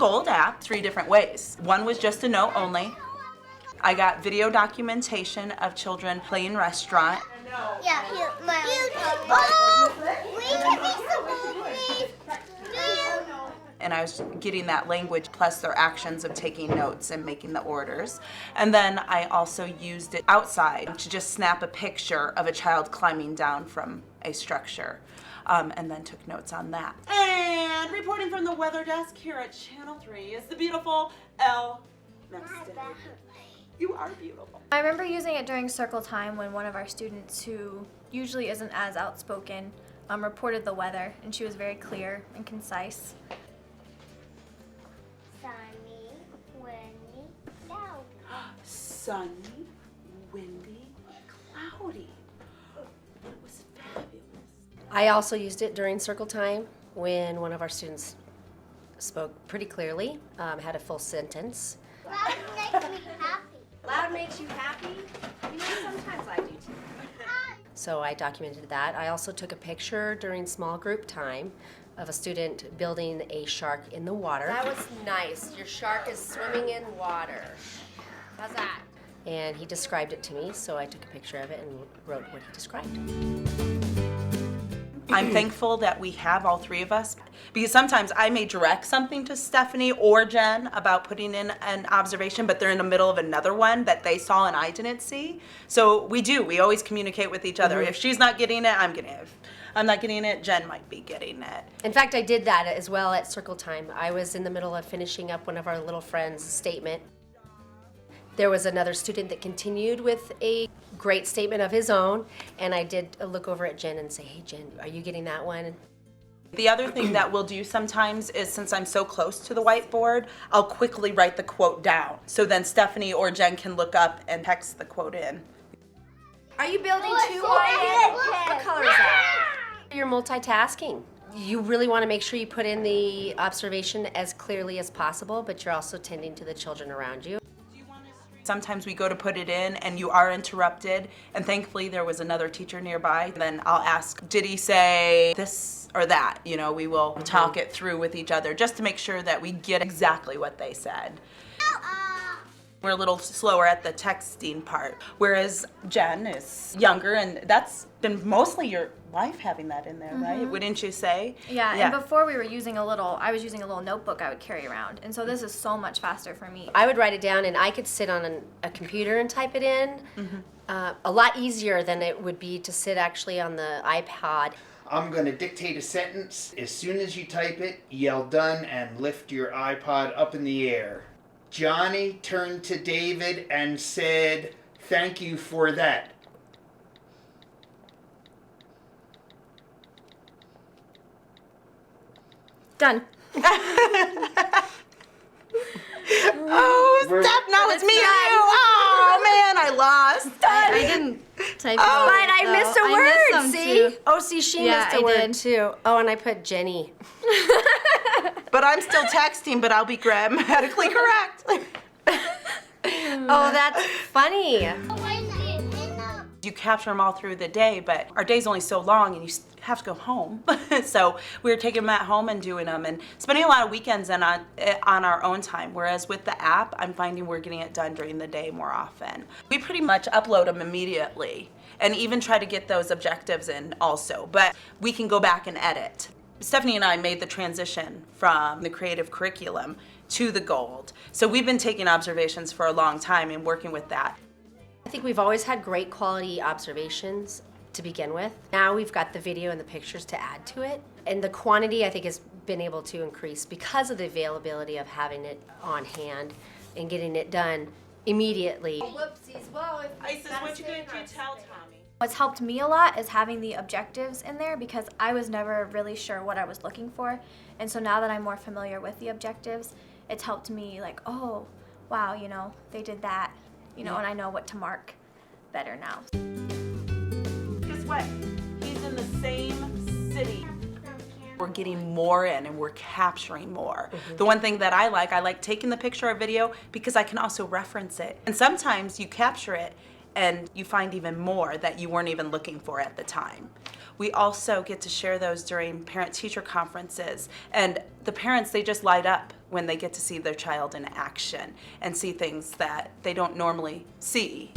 Gold app 3 different ways. One was just a note only. I got video documentation of children playing restaurant. Yeah, we can make some movies. And I was getting that language plus their actions of taking notes and making the orders. And then I also used it outside to just snap a picture of a child climbing down from a structure, and then took notes on that. And reporting from the weather desk here at Channel 3 is the beautiful Elle Meston. You are beautiful. I remember using it during circle time when one of our students, who usually isn't as outspoken, reported the weather, and she was very clear and concise. Sunny, windy, cloudy. Sunny, windy, cloudy. It was fabulous. I also used it during circle time when one of our students spoke pretty clearly, had a full sentence. Loud makes me happy. Loud makes you happy? You know, sometimes I do too. So I documented that. I also took a picture during small group time of a student building a shark in the water. That was nice. Your shark is swimming in water. How's that? And he described it to me, so I took a picture of it and wrote what he described. I'm thankful that we have all 3 of us, because sometimes I may direct something to Stephanie or Jen about putting in an observation, but they're in the middle of another one that they saw and I didn't see. So we always communicate with each other. If she's not getting it, I'm getting it. If I'm not getting it, Jen might be getting it. In fact, I did that as well at circle time. I was in the middle of finishing up one of our little friends' statement. There was another student that continued with a great statement of his own, and I did look over at Jen and say, hey Jen, are you getting that one? The other thing that we'll do sometimes is, since I'm so close to the whiteboard, I'll quickly write the quote down. So then Stephanie or Jen can look up and text the quote in. Are you building too, Wyatt? What color is that? You're multitasking. You really want to make sure you put in the observation as clearly as possible, but you're also tending to the children around you. Sometimes we go to put it in and you are interrupted, and thankfully there was another teacher nearby. Then I'll ask, did he say this or that? You know, we will talk it through with each other just to make sure that we get exactly what they said. We're a little slower at the texting part, whereas Jen is younger, and that's been mostly your life having that in there, right? Wouldn't you say? Yeah, and before I was using a little notebook I would carry around, and so this is so much faster for me. I would write it down, and I could sit on a computer and type it in. A lot easier than it would be to sit actually on the iPod. I'm going to dictate a sentence. As soon as you type it, yell done and lift your iPod up in the air. Johnny turned to David and said, "Thank you for that." Done. Oh, Steph, now it's me and you. Oh, man, I lost. I didn't type But I it. missed a I word, missed some see? too. Oh, see, she Yeah, missed a I word did. too. Oh, and I put Jenny. But I'm still texting, but I'll be grammatically correct. Oh, that's funny. You capture them all through the day, but our day's only so long and you have to go home. So we were taking them at home and doing them and spending a lot of weekends on our own time. Whereas with the app, I'm finding we're getting it done during the day more often. We pretty much upload them immediately and even try to get those objectives in also, but we can go back and edit. Stephanie and I made the transition from the creative curriculum to the gold. So we've been taking observations for a long time and working with that. I think we've always had great quality observations to begin with. Now we've got the video and the pictures to add to it. And the quantity, I think, has been able to increase because of the availability of having it on hand and getting it done immediately. Whoopsies. Whoa. Isis, what you gonna do? Tell Tommy. What's helped me a lot is having the objectives in there, because I was never really sure what I was looking for. And so now that I'm more familiar with the objectives, it's helped me like, oh, wow, you know, they did that, you know, and I know what to mark better now. Guess what? He's in the same city. We're getting more in and we're capturing more. The one thing that I like taking the picture or video because I can also reference it. And sometimes you capture it and you find even more that you weren't even looking for at the time. We also get to share those during parent-teacher conferences, and the parents, they just light up. when they get to see their child in action and see things that they don't normally see.